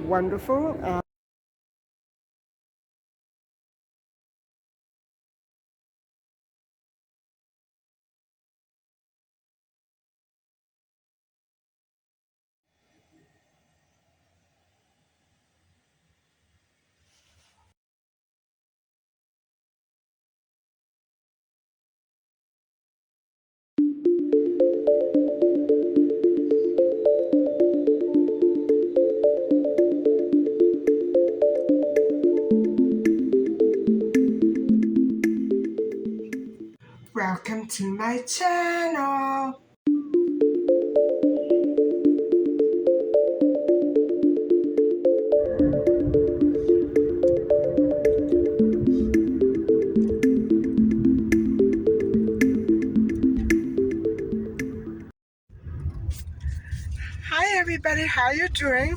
wonderful. Welcome to my channel. Hi everybody, how you doing?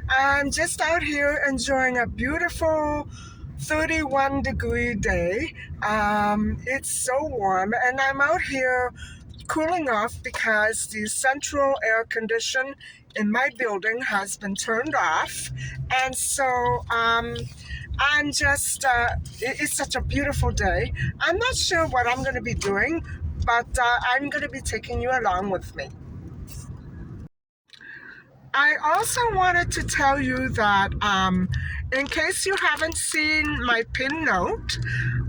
I'm just out here enjoying a beautiful 31-degree day. It's so warm and I'm out here cooling off because the central air condition in my building has been turned off. And so I'm just, it's such a beautiful day. I'm not sure what I'm going to be doing, but I'm going to be taking you along with me. I also wanted to tell you that in case you haven't seen my pin note,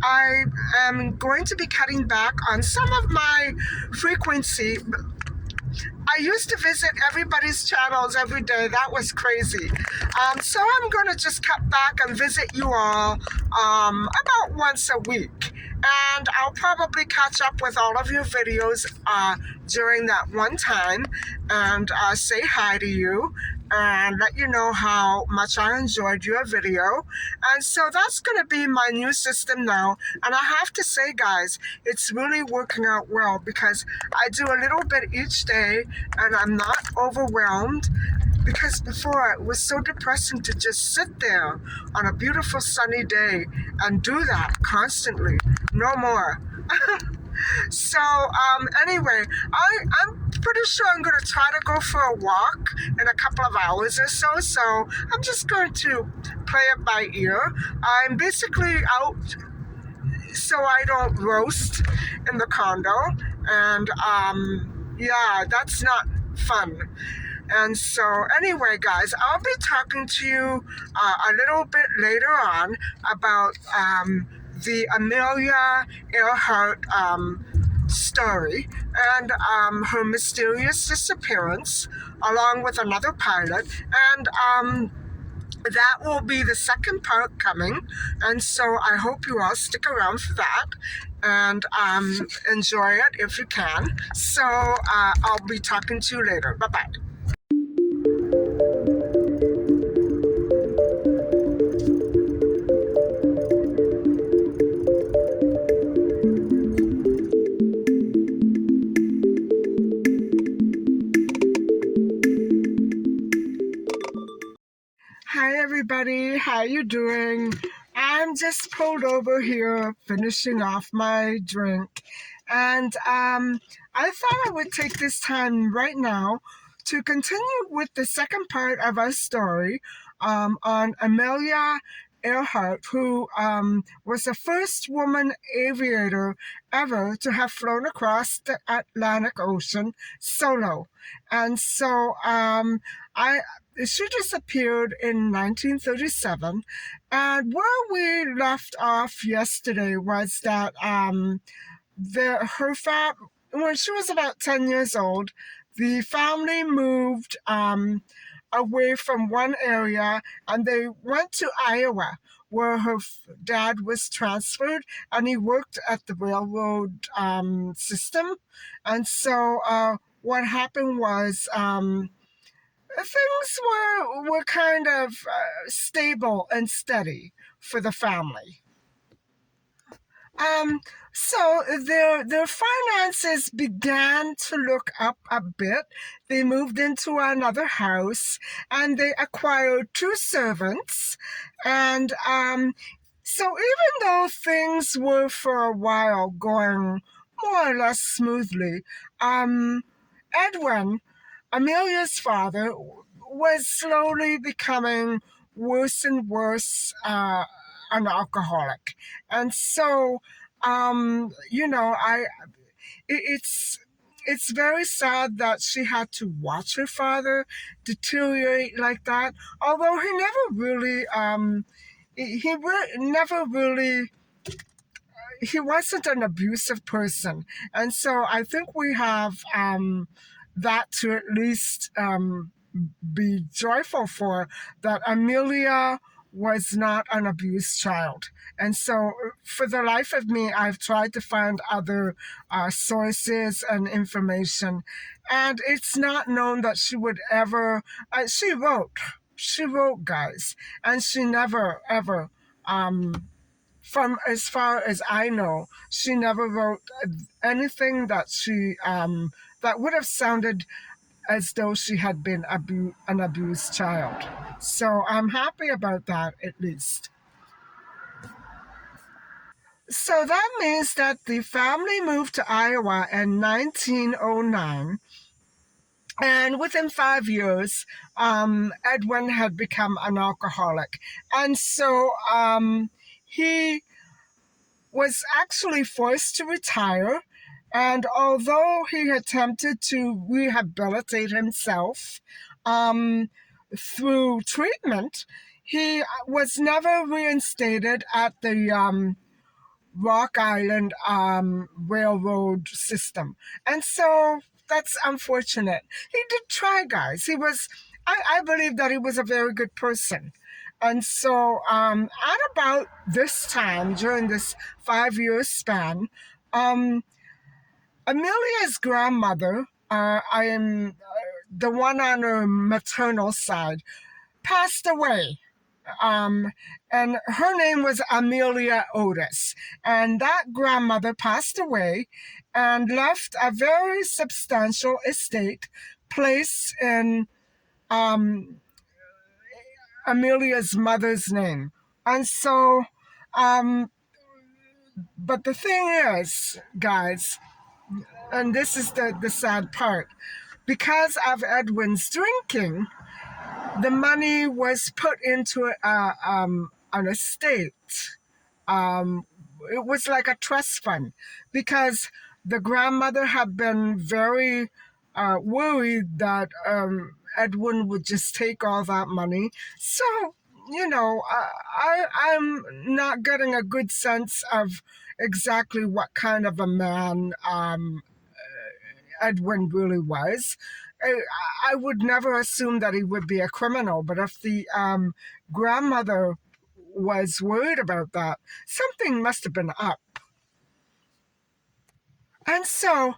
I am going to be cutting back on some of my frequency. I used to visit everybody's channels every day. That was crazy. So I'm going to just cut back and visit you all about once a week. And I'll probably catch up with all of your videos during that one time and say hi to you and let you know how much I enjoyed your video. And so that's going to be my new system now. And I have to say, guys, it's really working out well because I do a little bit each day and I'm not overwhelmed, because before it was so depressing to just sit there on a beautiful sunny day and do that constantly. No more. So anyway, I'm pretty sure I'm going to try to go for a walk in a couple of hours or so. So I'm just going to play it by ear. I'm basically out so I don't roast in the condo. And yeah, that's not fun. And so anyway, guys, I'll be talking to you a little bit later on about the Amelia Earhart story and her mysterious disappearance, along with another pilot. And that will be the second part coming. And so I hope you all stick around for that and enjoy it if you can. So I'll be talking to you later. Bye-bye. Hi everybody, how you doing? I'm just pulled over here finishing off my drink, and I thought I would take this time right now to continue with the second part of our story on Amelia Earhart, who was the first woman aviator ever to have flown across the Atlantic Ocean solo. And so I she disappeared in 1937, and where we left off yesterday was that when she was about 10 years old, the family moved away from one area and they went to Iowa, where her dad was transferred and he worked at the railroad system. And so what happened was things were kind of stable and steady for the family. Um, so their finances began to look up a bit. They moved into another house and they acquired two servants. And so even though things were for a while going more or less smoothly, Edwin, Amelia's father, was slowly becoming worse and worse, an alcoholic. And so, it's it's very sad that she had to watch her father deteriorate like that. Although he never really, never really, he wasn't an abusive person. And so I think we have, that to at least, be joyful for, that Amelia was not an abused child. And so, for the life of me, I've tried to find other, sources and information. And it's not known that she would ever, she wrote, guys, and she never, ever, from as far as I know, she never wrote anything that that would have sounded as though she had been an abused child. So I'm happy about that, at least. So that means that the family moved to Iowa in 1909, and within 5 years, Edwin had become an alcoholic. And so, he was actually forced to retire. And although he attempted to rehabilitate himself, um, through treatment, he was never reinstated at the, Rock Island, railroad system. And so that's unfortunate. He did try, guys. I believe that he was a very good person. And so, at about this time, during this 5 year span, um, Amelia's grandmother, I am the one on her maternal side, passed away. Um, and her name was Amelia Otis. And that grandmother passed away and left a very substantial estate placed in, um, Amelia's mother's name. And so, um, but the thing is, guys, and this is the sad part, because of Edwin's drinking, the money was put into, an estate. It was like a trust fund, because the grandmother had been very, worried that, Edwin would just take all that money. So, I'm not getting a good sense of exactly what kind of a man, Edwin really was. I would never assume that he would be a criminal, but if the, grandmother was worried about that, something must have been up. And so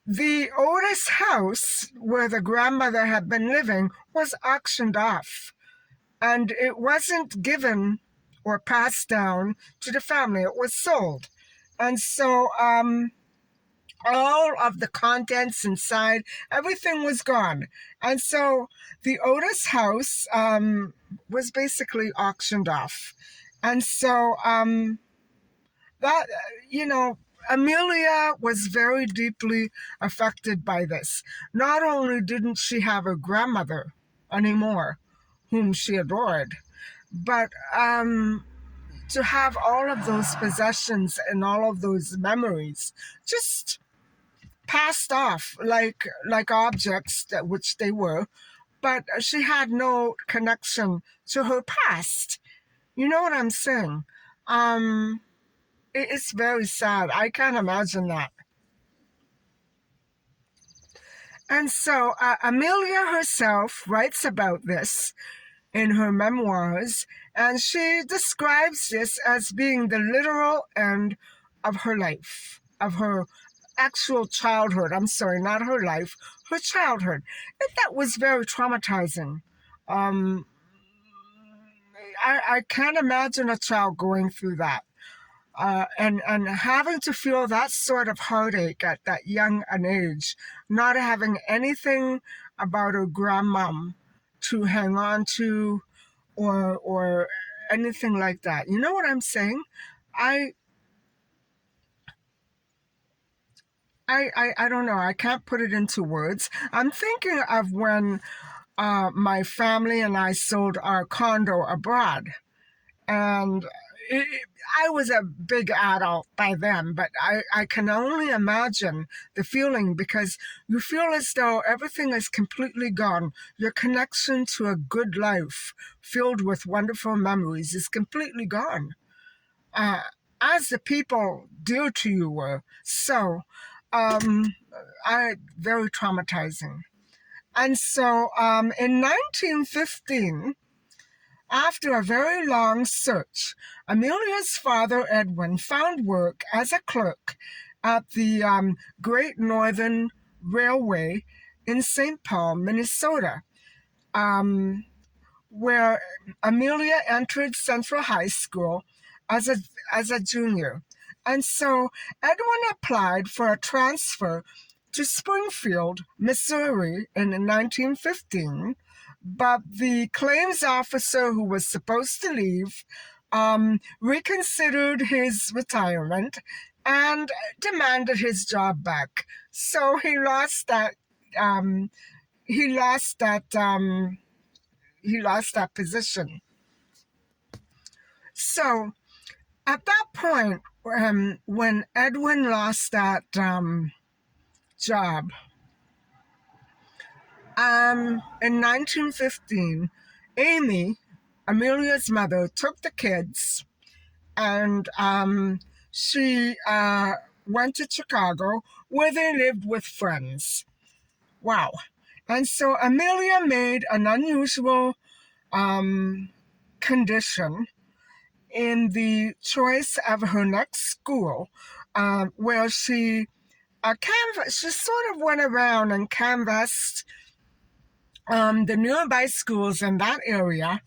the Otis house where the grandmother had been living was auctioned off, and it wasn't given or passed down to the family. It was sold. And so, all of the contents inside, everything was gone. And so the Otis house, was basically auctioned off. And so, that, Amelia was very deeply affected by this. Not only didn't she have her grandmother anymore, whom she adored, but, to have all of those possessions and all of those memories just passed off like objects, that which they were, but she had no connection to her past. You know what I'm saying? Um, it's very sad. I can't imagine that. And so, Amelia herself writes about this in her memoirs, and she describes this as being the literal end of her life, of her actual childhood. I'm sorry, not her life, her childhood. And that was very traumatizing. Um, I can't imagine a child going through that. And having to feel that sort of heartache at that young an age, not having anything about her grandmom to hang on to, or anything like that. You know what I'm saying? I I don't know. I can't put it into words. I'm thinking of when, my family and I sold our condo abroad. And it, I was a big adult by then, but I can only imagine the feeling because you feel as though everything is completely gone. Your connection to a good life filled with wonderful memories is completely gone. Uh, as the people dear to you were. So, um, very traumatizing. And so in 1915, after a very long search, Amelia's father Edwin found work as a clerk at the Great Northern Railway in St. Paul, Minnesota, um, where Amelia entered Central High School as a junior. And so Edwin applied for a transfer to Springfield, Missouri in 1915, but the claims officer who was supposed to leave reconsidered his retirement and demanded his job back. So um, he lost that he lost that position. So at that point, when Edwin lost that job, in 1915, Amy, Amelia's mother, took the kids and she went to Chicago where they lived with friends. Wow. And so Amelia made an unusual condition in the choice of her next school, where she sort of went around and canvassed the nearby schools in that area,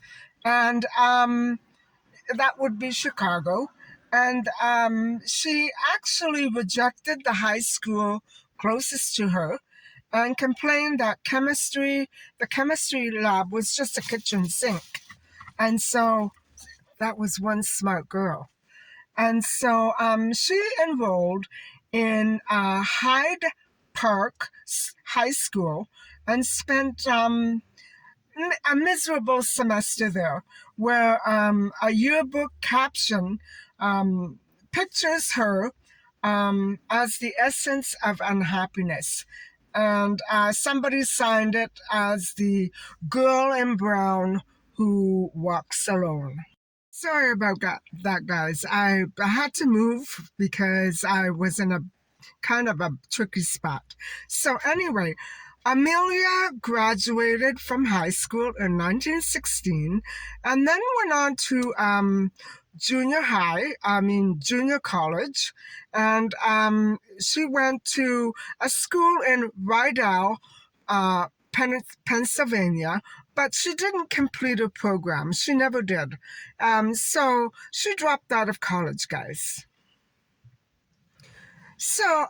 and that would be Chicago. And she actually rejected the high school closest to her and complained that the chemistry lab was just a kitchen sink. And so that was one smart girl. And so she enrolled in Hyde Park High School and spent a miserable semester there, where a yearbook caption pictures her as the essence of unhappiness. And somebody signed it as the girl in brown who walks alone. Sorry about that, guys. I had to move because I was in a kind of a tricky spot. So anyway, Amelia graduated from high school in 1916 and then went on to junior college. And she went to a school in Rydell, Pennsylvania, but she didn't complete her program. She never did. So she dropped out of college, guys. So,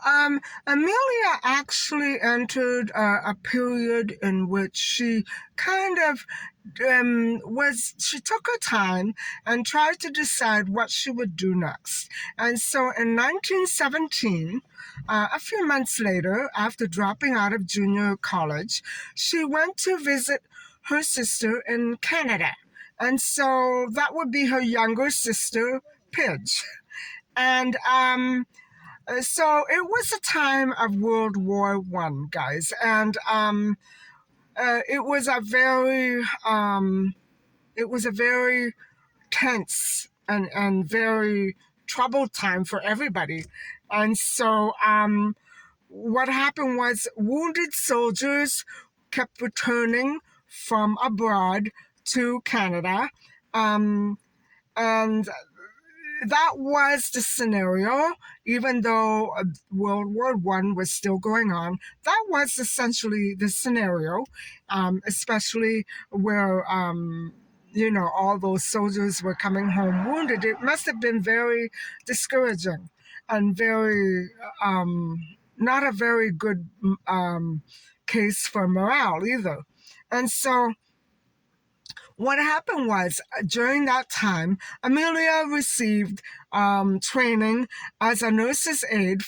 Amelia actually entered a period in which she kind of she took her time and tried to decide what she would do next. And so in 1917, a few months later, after dropping out of junior college, she went to visit her sister in Canada. And so that would be her younger sister, Pidge. And so it was a time of World War One, guys, and it was a very tense and very troubled time for everybody. And so what happened was wounded soldiers kept returning from abroad to Canada, and that was the scenario. Even though World War One was still going on, that was essentially the scenario, especially where all those soldiers were coming home wounded. It must have been very discouraging and very not a very good case for morale either. And so what happened was, during that time, Amelia received training as a nurse's aide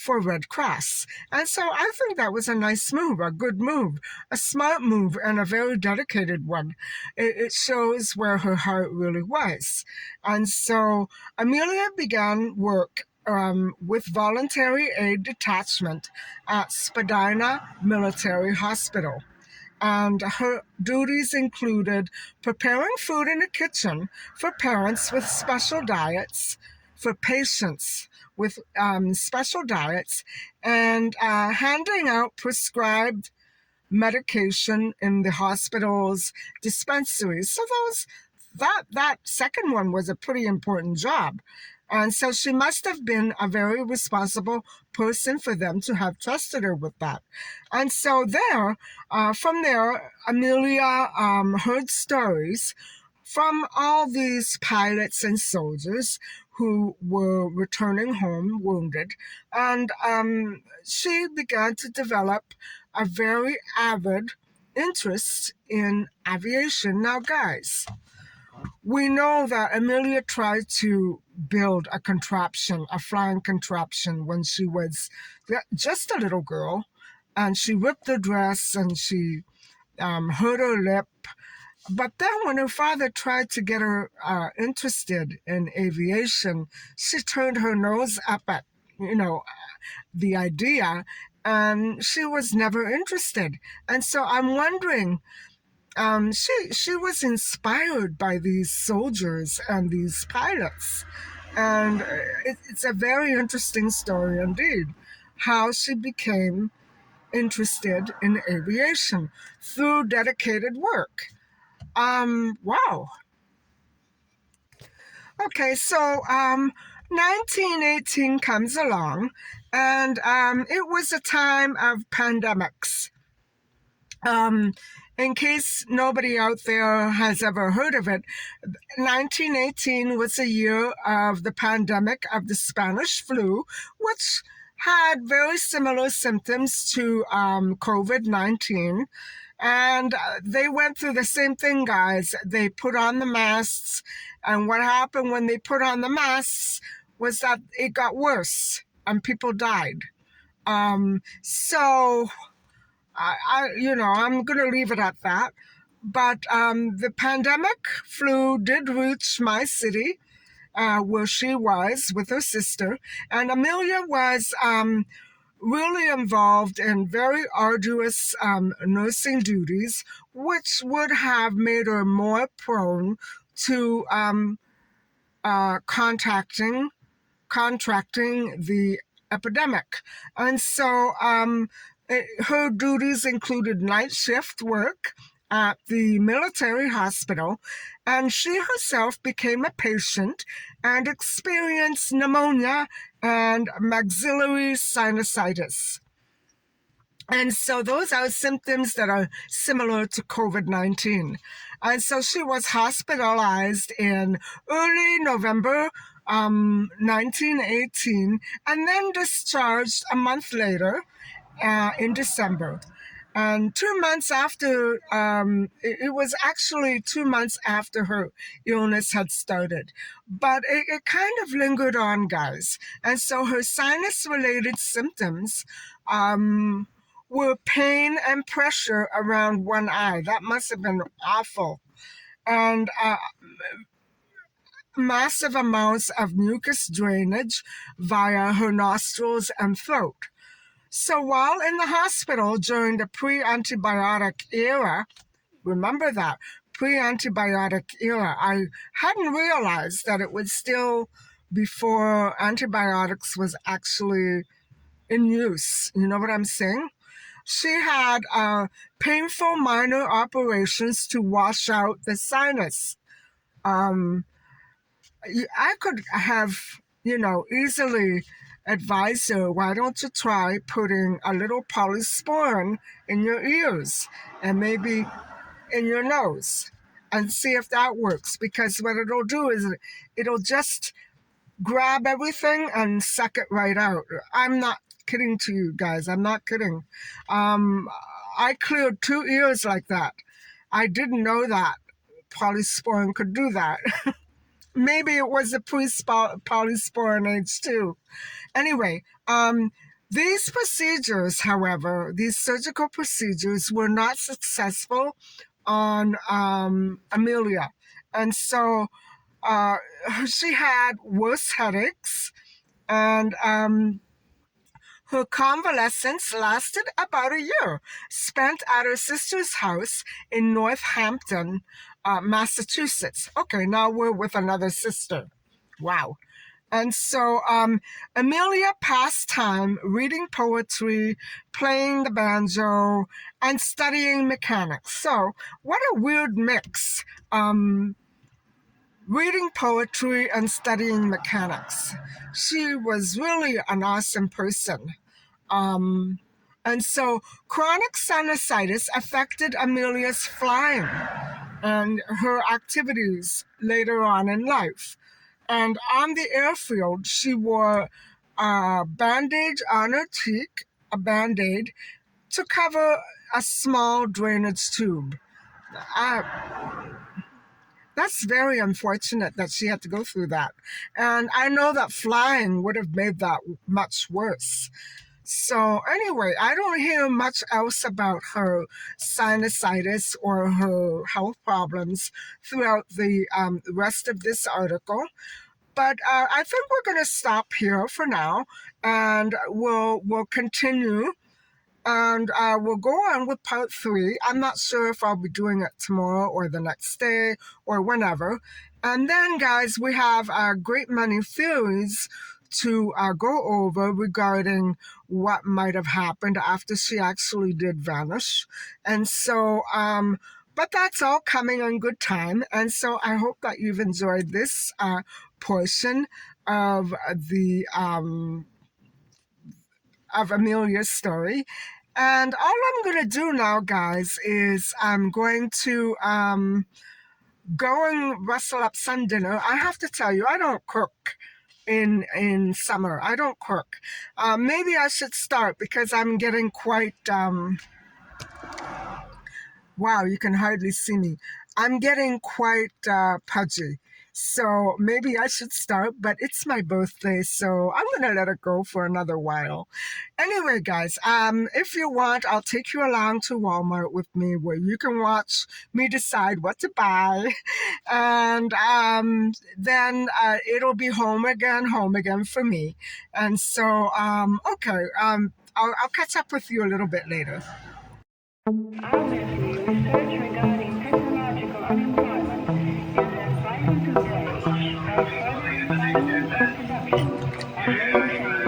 for Red Cross. And so I think that was a nice move, a good move, a smart move, and a very dedicated one. It shows where her heart really was. And so Amelia began work with Voluntary Aid Detachment at Spadina Military Hospital. And her duties included preparing food in the kitchen for parents with special diets, for patients with special diets, and handing out prescribed medication in the hospital's dispensaries. So that second one was a pretty important job. And so she must have been a very responsible person for them to have trusted her with that. And so from there, Amelia heard stories from all these pilots and soldiers who were returning home wounded. And she began to develop a very avid interest in aviation. Now, guys, we know that Amelia tried to build a contraption, a flying contraption, when she was just a little girl. And she ripped her dress and she hurt her lip. But then when her father tried to get her interested in aviation, she turned her nose up at, the idea, and she was never interested. And so I'm wondering, she was inspired by these soldiers and these pilots. And it's a very interesting story indeed, how she became interested in aviation through dedicated work. Wow. Okay, so 1918 comes along, and it was a time of pandemics. In case nobody out there has ever heard of it, 1918 was a year of the pandemic of the Spanish flu, which had very similar symptoms to COVID-19. And they went through the same thing, guys. They put on the masks. And what happened when they put on the masks was that it got worse and people died. So I'm going to leave it at that. But the pandemic flu did reach my city, where she was with her sister. And Amelia was really involved in very arduous nursing duties, which would have made her more prone to contracting the epidemic. And so her duties included night shift work at the military hospital, and she herself became a patient and experienced pneumonia and maxillary sinusitis. And so those are symptoms that are similar to COVID-19. And so she was hospitalized in early November 1918, and then discharged a month later in December. And 2 months after, it was actually 2 months after her illness had started. But it kind of lingered on, guys. And so her sinus-related symptoms were pain and pressure around one eye. That must have been awful. And massive amounts of mucus drainage via her nostrils and throat. So while in the hospital during the pre-antibiotic era, remember that, pre-antibiotic era, I hadn't realized that it was still before antibiotics was actually in use. You know what I'm saying? She had painful minor operations to wash out the sinus. I could have, easily advised her, why don't you try putting a little polysporin in your ears and maybe in your nose and see if that works, because what it'll do is it'll just grab everything and suck it right out. I'm not kidding to you guys. I'm not kidding. I cleared 2 ears like that. I didn't know that polysporin could do that. Maybe it was the pre-polysporin age too. Anyway, These procedures, however, these surgical procedures were not successful on Amelia. And so uh, she had worse headaches, and her convalescence lasted about a year, spent at her sister's house in Northampton, Massachusetts. Okay, now we're with another sister. Wow. And so Amelia passed time reading poetry, playing the banjo, and studying mechanics. So, what a weird mix. Reading poetry and studying mechanics. She was really an awesome person. Um, and so chronic sinusitis affected Amelia's flying and her activities later on in life. And on the airfield, she wore a bandage on her cheek, a band aid, to cover a small drainage tube. Uh, that's very unfortunate that she had to go through that. And I know that flying would have made that much worse. So, anyway, I don't hear much else about her sinusitis or her health problems throughout the rest of this article. But I think we're going to stop here for now, and we'll continue, and we'll go on with part three. I'm not sure if I'll be doing it tomorrow or the next day or whenever. And then, guys, we have great many theories to go over regarding what might have happened after she actually did vanish. And so, but that's all coming in good time. And so I hope that you've enjoyed this portion of the of Amelia's story. And all I'm going to do now, guys, is I'm going to go and rustle up some dinner. I have to tell you, I don't cook in summer. I don't cook. Maybe I should start because I'm getting quite wow, you can hardly see me. I'm getting quite pudgy. So maybe I should start, but it's my birthday, so I'm gonna let it go for another while. Anyway, guys, if you want, I'll take you along to Walmart with me where you can watch me decide what to buy. And then it'll be home again for me. And so, okay, I'll catch up with you a little bit later. Obviously, research regarding technological unemployment is as vital today as furthering science and production of life-saving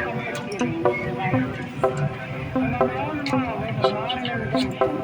and comfort-giving devices. Among all the marvels of modern invention,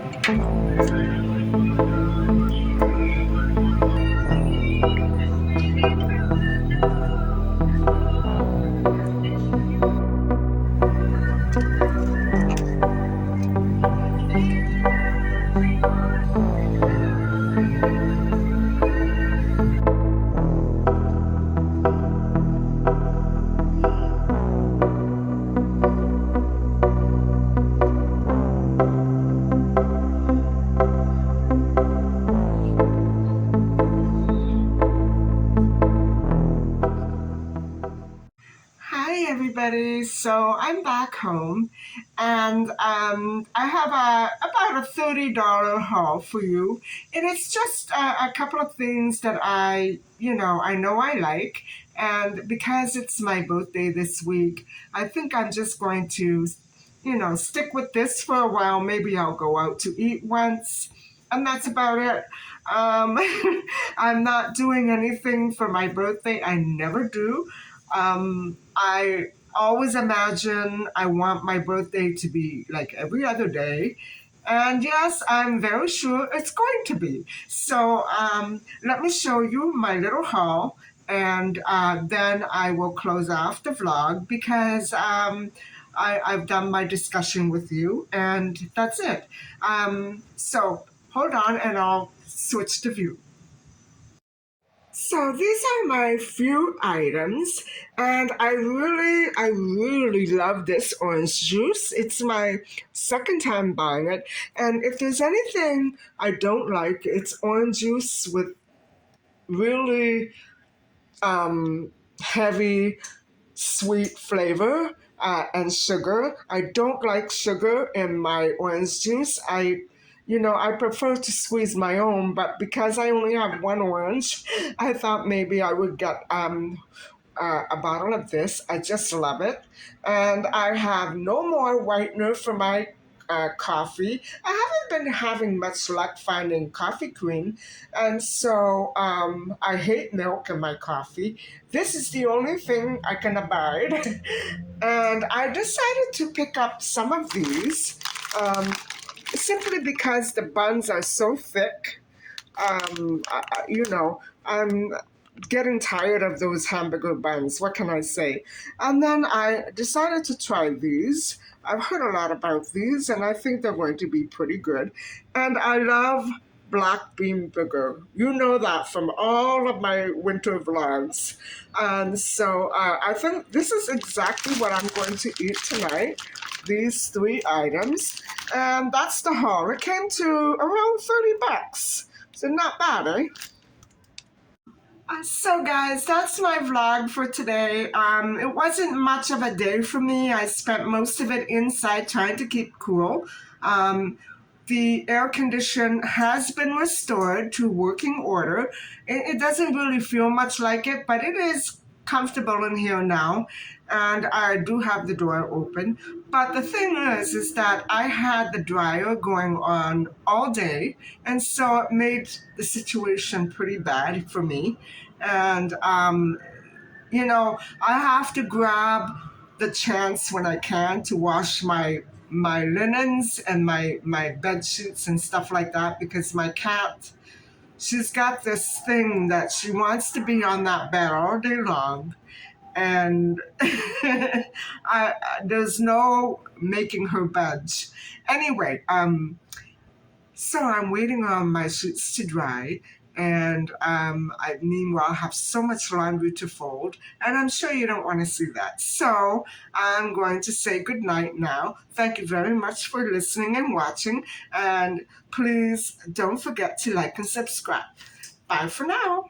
Hi, everybody. So I'm back home, and I have about a $30 haul for you, and it's just a couple of things that I know I like, and because it's my birthday this week, I think I'm just going to, stick with this for a while. Maybe I'll go out to eat once, and that's about it. Um, I'm not doing anything for my birthday. I never do. I always imagine I want my birthday to be like every other day. And yes, I'm very sure it's going to be. So let me show you my little haul, and then I will close off the vlog because I've done my discussion with you, and that's it. So hold on, and I'll switch to view. So these are my few items, and I really love this orange juice. It's my second time buying it, and if there's anything I don't like, it's orange juice with really heavy sweet flavor. and sugar. I don't like sugar in my orange juice. I prefer to squeeze my own, but because I only have one orange, I thought maybe I would get a bottle of this. I just love it. And I have no more whitener for my coffee. I haven't been having much luck finding coffee cream, and so I hate milk in my coffee. This is the only thing I can abide. And I decided to pick up some of these simply because the buns are so thick. I'm getting tired of those hamburger buns. What can I say? And then I decided to try these. I've heard a lot about these, and I think they're going to be pretty good. And I love black bean burger. You know that from all of my winter vlogs. And so I think this is exactly what I'm going to eat tonight. These three items. And that's the haul. It came to around $30. So not bad, eh? So guys, that's my vlog for today. It wasn't much of a day for me. I spent most of it inside trying to keep cool. Um, the air condition has been restored to working order. It doesn't really feel much like it, but it is comfortable in here now, and I do have the door open. But the thing is that I had the dryer going on all day, and so it made the situation pretty bad for me. And I have to grab the chance when I can to wash my linens and my bed sheets and stuff like that, because my cat, she's got this thing that she wants to be on that bed all day long, and there's no making her budge. Anyway, so I'm waiting on my sheets to dry, and I meanwhile have so much laundry to fold, and I'm sure you don't want to see that. So I'm going to say good night now. Thank you very much for listening and watching, and please don't forget to like and subscribe. Bye for now.